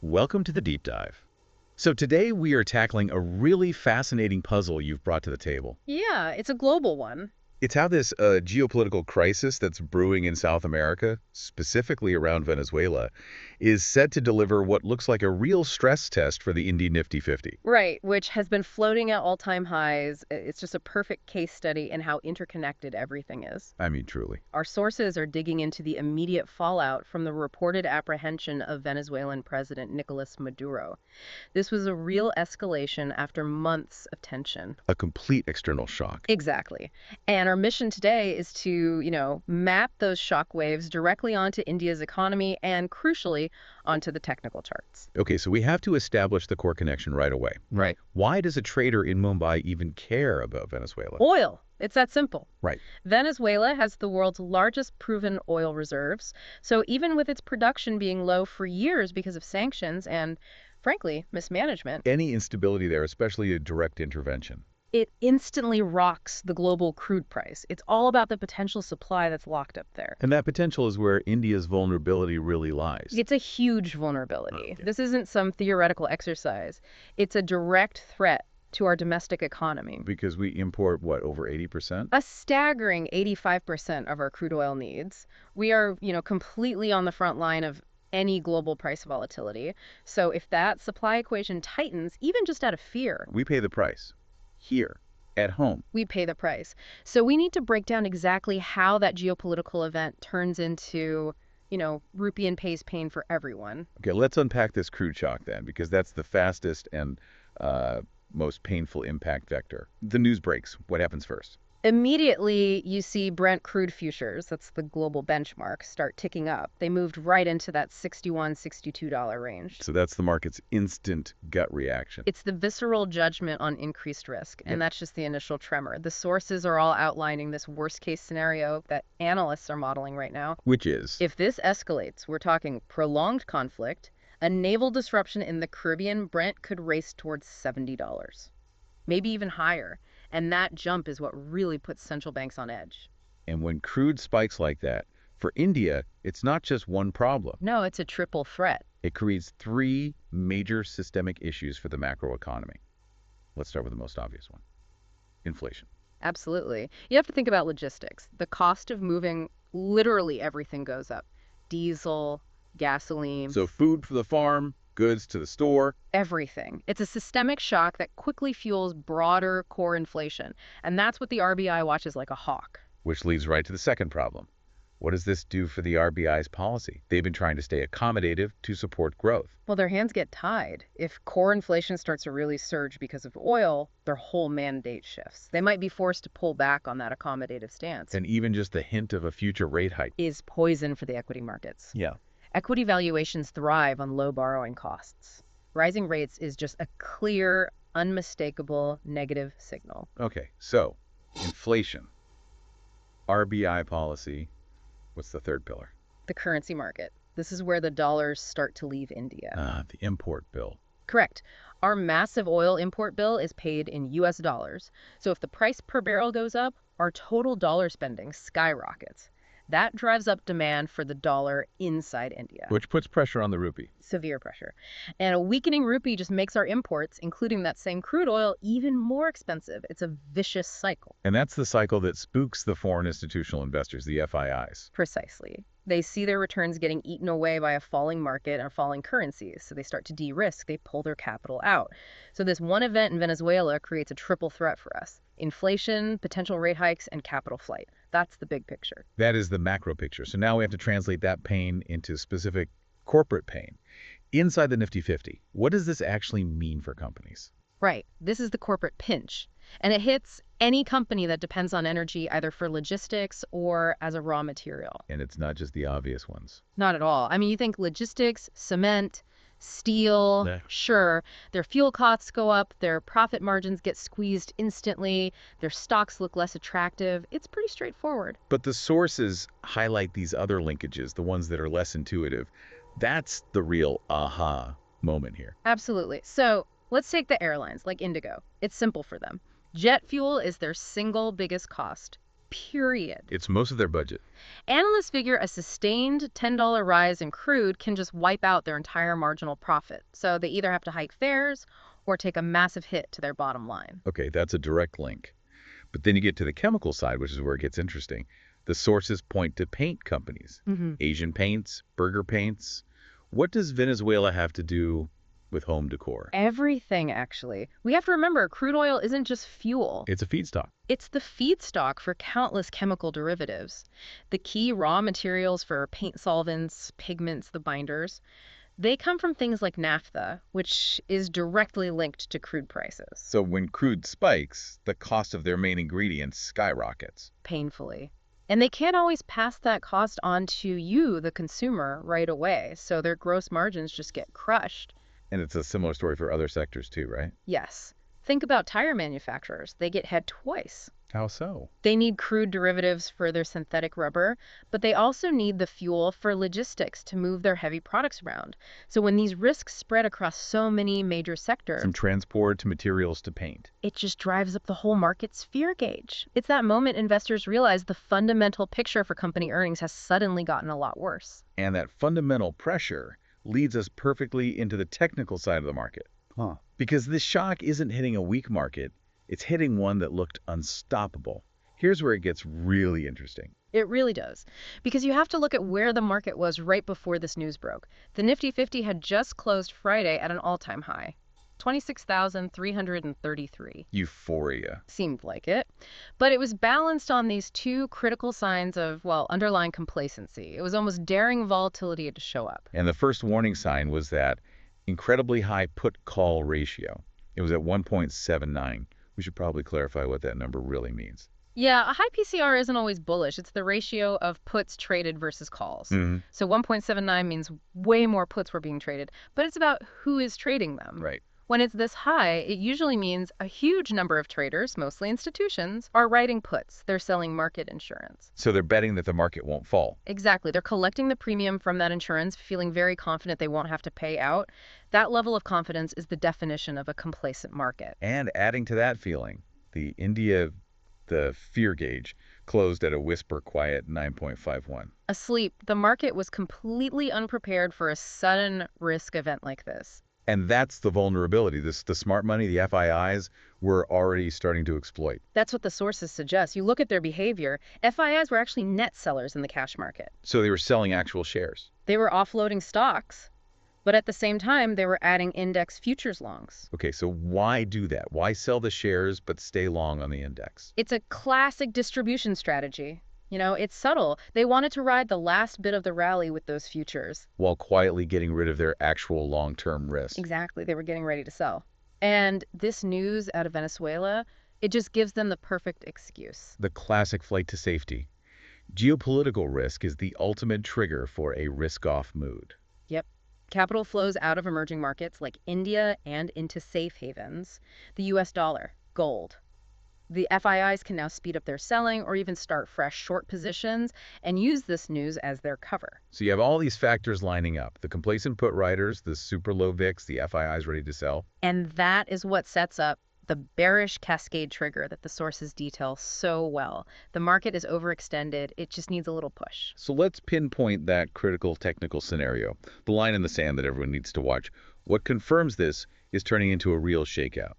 Welcome to the Deep Dive. So today we are tackling a really fascinating puzzle you've brought to the table. Yeah, it's a global one. It's how this geopolitical crisis that's brewing in South America, specifically around Venezuela, is set to deliver what looks like a real stress test for the Indy Nifty 50. Right, which has been floating at all-time highs. It's just a perfect case study in how interconnected everything is. I mean, truly. Our sources are digging into the immediate fallout from the reported apprehension of Venezuelan President Nicolas Maduro. This was a real escalation after months of tension. A complete external shock. Exactly. And our mission today is to, map those shock waves directly onto India's economy and, crucially, onto the technical charts. Okay, so we have to establish the core connection right away. Right. Why does a trader in Mumbai even care about Venezuela? Oil. It's that simple. Right. Venezuela has the world's largest proven oil reserves. So even with its production being low for years because of sanctions and, frankly, mismanagement, Any instability there, especially a direct intervention. it instantly rocks the global crude price. It's all about the potential supply that's locked up there. And that potential is where India's vulnerability really lies. It's a huge vulnerability. Okay. This isn't some theoretical exercise. It's a direct threat to our domestic economy. Because we import, what, over 80%? A staggering 85% of our crude oil needs. We are, completely on the front line of any global price volatility. So if that supply equation tightens, even just out of fear, We pay the price. Here, at home. we pay the price. So we need to break down exactly how that geopolitical event turns into, rupee and pays pain for everyone. Okay, let's unpack this crude shock then, because that's the fastest and most painful impact vector. The news breaks. What happens first? Immediately, you see Brent crude futures, that's the global benchmark, start ticking up. They moved right into that $61, $62 range. So that's the market's instant gut reaction. It's the visceral judgment on increased risk, and that's just the initial tremor. The sources are all outlining this worst-case scenario that analysts are modeling right now. Which is? If this escalates, we're talking prolonged conflict, a naval disruption in the Caribbean, Brent could race towards $70, maybe even higher. And that jump is what really puts central banks on edge. And when crude spikes like that, for India, it's not just one problem. No, it's a triple threat. It creates three major systemic issues for the macroeconomy. Let's start with the most obvious one. Inflation. Absolutely. You have to think about logistics. The cost of moving literally everything goes up. Diesel, gasoline, So food for the farm, goods to the store. everything. It's a systemic shock that quickly fuels broader core inflation. And that's what the RBI watches like a hawk. Which leads right to the second problem. What does this do for the RBI's policy? They've been trying to stay accommodative to support growth. Well, their hands get tied. If core inflation starts to really surge because of oil, their whole mandate shifts. They might be forced to pull back on that accommodative stance. And even just the hint of a future rate hike. Is poison for the equity markets. Yeah. Equity valuations thrive on low borrowing costs. Rising rates is just a clear, unmistakable negative signal. Okay, so inflation, RBI policy. What's the third pillar? The currency market. This is where the dollars start to leave India. The import bill. Correct. Our massive oil import bill is paid in US dollars. So if the price per barrel goes up, our total dollar spending skyrockets. That drives up demand for the dollar inside India. Which puts pressure on the rupee. Severe pressure. And a weakening rupee just makes our imports, including that same crude oil, even more expensive. It's a vicious cycle. And that's the cycle that spooks the foreign institutional investors, the FIIs. Precisely. They see their returns getting eaten away by a falling market or falling currencies, so they start to de-risk. They pull their capital out. So this one event in Venezuela creates a triple threat for us. Inflation, potential rate hikes, and capital flight. That's the big picture. That is the macro picture. So now we have to translate that pain into specific corporate pain. Inside the Nifty50, what does this actually mean for companies? Right. This is the corporate pinch. And it hits any company that depends on energy either for logistics or as a raw material. And it's not just the obvious ones. Not at all. I mean, you think logistics, cement, steel, Yeah. sure, their fuel costs go up, their profit margins get squeezed instantly, their stocks look less attractive. It's pretty straightforward. But the sources highlight these other linkages, the ones that are less intuitive. That's the real aha moment here. Absolutely. So let's take the airlines like Indigo. It's simple for them. Jet fuel is their single biggest cost. period. It's most of their budget. Analysts figure a sustained $10 rise in crude can just wipe out their entire marginal profit. So they either have to hike fares or take a massive hit to their bottom line. Okay, that's a direct link. But then you get to the chemical side, which is where it gets interesting. The sources point to paint companies, Asian paints, burger paints. What does Venezuela have to do with home decor? Everything, actually. We have to remember, crude oil isn't just fuel. It's a feedstock. It's the feedstock for countless chemical derivatives. The key raw materials for paint solvents, pigments, the binders, they come from things like naphtha, which is directly linked to crude prices. So when crude spikes, the cost of their main ingredients skyrockets. Painfully. And they can't always pass that cost on to you, the consumer, right away, so their gross margins just get crushed. And it's a similar story for other sectors too, right? Yes. Think about tire manufacturers. They get hit twice. How so? They need crude derivatives for their synthetic rubber, but they also need the fuel for logistics to move their heavy products around. So when these risks spread across so many major sectors, From transport to materials to paint. it just drives up the whole market's fear gauge. It's that moment investors realize the fundamental picture for company earnings has suddenly gotten a lot worse. And that fundamental pressure leads us perfectly into the technical side of the market. Because this shock isn't hitting a weak market, it's hitting one that looked unstoppable. Here's where it gets really interesting. It really does. Because you have to look at where the market was right before this news broke. The Nifty50 had just closed Friday at an all-time high, 26,333. Euphoria. Seemed like it. But it was balanced on these two critical signs of, well, underlying complacency. It was almost daring volatility to show up. And the first warning sign was that incredibly high put-call ratio. It was at 1.79. We should probably clarify what that number really means. Yeah, a high PCR isn't always bullish. It's the ratio of puts traded versus calls. So 1.79 means way more puts were being traded, but it's about who is trading them. Right. When it's this high, it usually means a huge number of traders, mostly institutions, are writing puts. They're selling market insurance. So they're betting that the market won't fall. Exactly. They're collecting the premium from that insurance, feeling very confident they won't have to pay out. That level of confidence is the definition of a complacent market. And adding to that feeling, the fear gauge closed at a whisper quiet 9.51. Asleep, the market was completely unprepared for a sudden risk event like this. And that's the vulnerability. The smart money, the FIIs, were already starting to exploit. That's what the sources suggest. You look at their behavior, FIIs were actually net sellers in the cash market. So they were selling actual shares. They were offloading stocks, but at the same time, they were adding index futures longs. Okay, so why do that? Why sell the shares but stay long on the index? It's a classic distribution strategy. You know, it's subtle. They wanted to ride the last bit of the rally with those futures. While quietly getting rid of their actual long-term risk. Exactly. They were getting ready to sell. And this news out of Venezuela, it just gives them the perfect excuse. The classic flight to safety. Geopolitical risk is the ultimate trigger for a risk-off mood. Yep. Capital flows out of emerging markets like India and into safe havens. The US dollar, gold. The FIIs can now speed up their selling or even start fresh short positions and use this news as their cover. So you have all these factors lining up. The complacent put writers, the super low VIX, the FIIs ready to sell. And that is what sets up the bearish cascade trigger that the sources detail so well. The market is overextended. It just needs a little push. So let's pinpoint that critical technical scenario, the line in the sand that everyone needs to watch. What confirms this is turning into a real shakeout.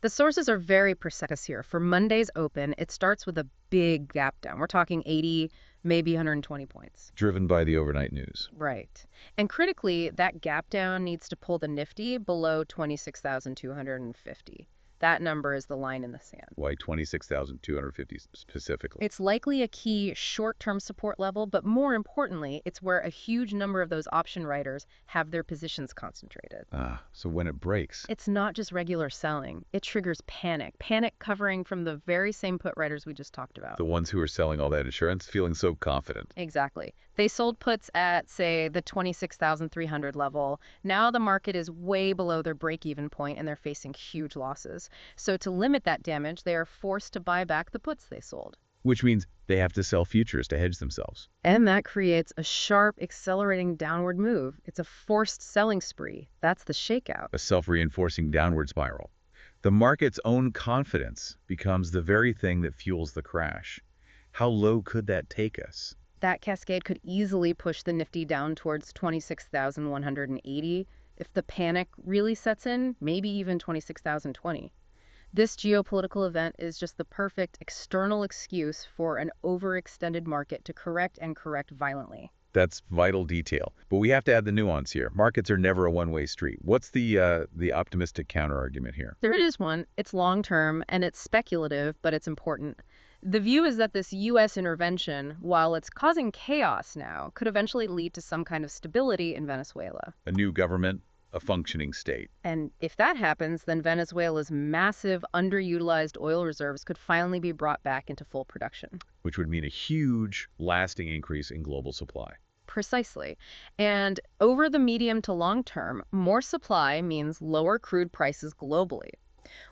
The sources are very precise here. For Monday's open, it starts with a big gap down. We're talking 80, maybe 120 points. Driven by the overnight news. Right. And critically, that gap down needs to pull the Nifty below 26,250. That number is the line in the sand. Why 26,250 specifically? It's likely a key short-term support level, but more importantly, it's where a huge number of those option writers have their positions concentrated. So when it breaks... It's not just regular selling. It triggers panic. Panic covering from the very same put writers we just talked about. The ones who are selling all that insurance, feeling so confident. Exactly. They sold puts at, say, the 26,300 level. Now the market is way below their break-even point and they're facing huge losses. So to limit that damage, they are forced to buy back the puts they sold. Which means they have to sell futures to hedge themselves. And that creates a sharp, accelerating downward move. It's a forced selling spree. That's the shakeout. A self-reinforcing downward spiral. The market's own confidence becomes the very thing that fuels the crash. How low could that take us? That cascade could easily push the Nifty down towards 26,180. If the panic really sets in, maybe even 26,020. This geopolitical event is just the perfect external excuse for an overextended market to correct violently. That's vital detail. But we have to add the nuance here. Markets are never a one-way street. What's the optimistic counterargument here? There is one. It's long-term and it's speculative, but it's important. The view is that this U.S. intervention, while it's causing chaos now, could eventually lead to some kind of stability in Venezuela. A new government, a functioning state. And if that happens, then Venezuela's massive underutilized oil reserves could finally be brought back into full production. Which would mean a huge, lasting increase in global supply. Precisely. And over the medium to long term, more supply means lower crude prices globally,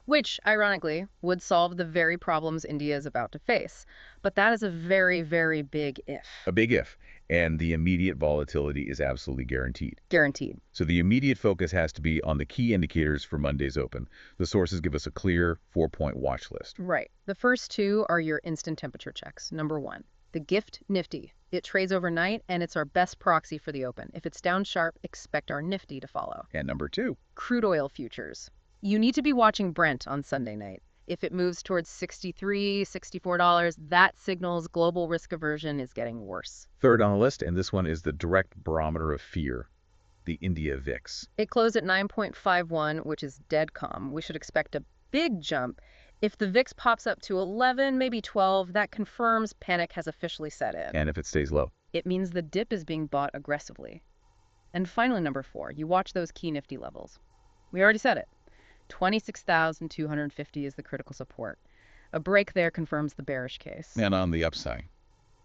which, ironically, would solve the very problems India is about to face. But that is a very, very big if. A big if. And the immediate volatility is absolutely guaranteed. Guaranteed. So the immediate focus has to be on the key indicators for Monday's open. The sources give us a clear 4-point watch list. Right. The first two are your instant temperature checks. Number one, the Gift Nifty. It trades overnight, and it's our best proxy for the open. If it's down sharp, expect our Nifty to follow. And number two, crude oil futures. You need to be watching Brent on Sunday night. If it moves towards $63, $64, that signals global risk aversion is getting worse. Third on the list, and this one is the direct barometer of fear, the India VIX. It closed at 9.51, which is dead calm. We should expect a big jump. If the VIX pops up to 11, maybe 12, that confirms panic has officially set in. And if it stays low? It means the dip is being bought aggressively. And finally, number four, you watch those key Nifty levels. We already said it. 26,250 is the critical support. A break there confirms the bearish case. And on the upside,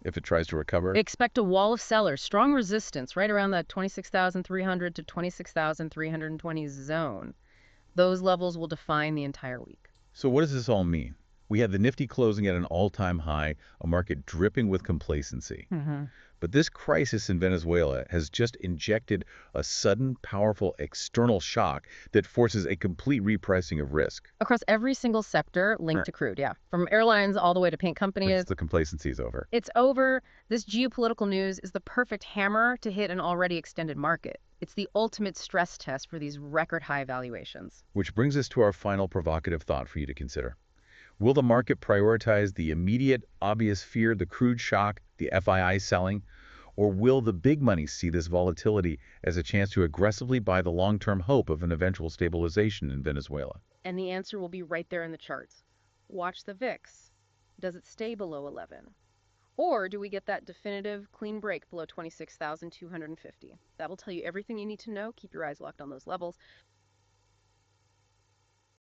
if it tries to recover? Expect a wall of sellers, strong resistance right around that 26,300 to 26,320 zone. Those levels will define the entire week. So what does this all mean? We had the Nifty closing at an all-time high, a market dripping with complacency. But this crisis in Venezuela has just injected a sudden, powerful external shock that forces a complete repricing of risk. Across every single sector linked to crude, yeah. From airlines all the way to paint companies. The complacency is over. It's over. This geopolitical news is the perfect hammer to hit an already extended market. It's the ultimate stress test for these record high valuations. Which brings us to our final provocative thought for you to consider. Will the market prioritize the immediate, obvious fear, the crude shock, the FII selling, or will the big money see this volatility as a chance to aggressively buy the long-term hope of an eventual stabilization in Venezuela? And the answer will be right there in the charts. Watch the VIX. Does it stay below 11? Or do we get that definitive clean break below 26,250? That'll tell you everything you need to know. Keep your eyes locked on those levels.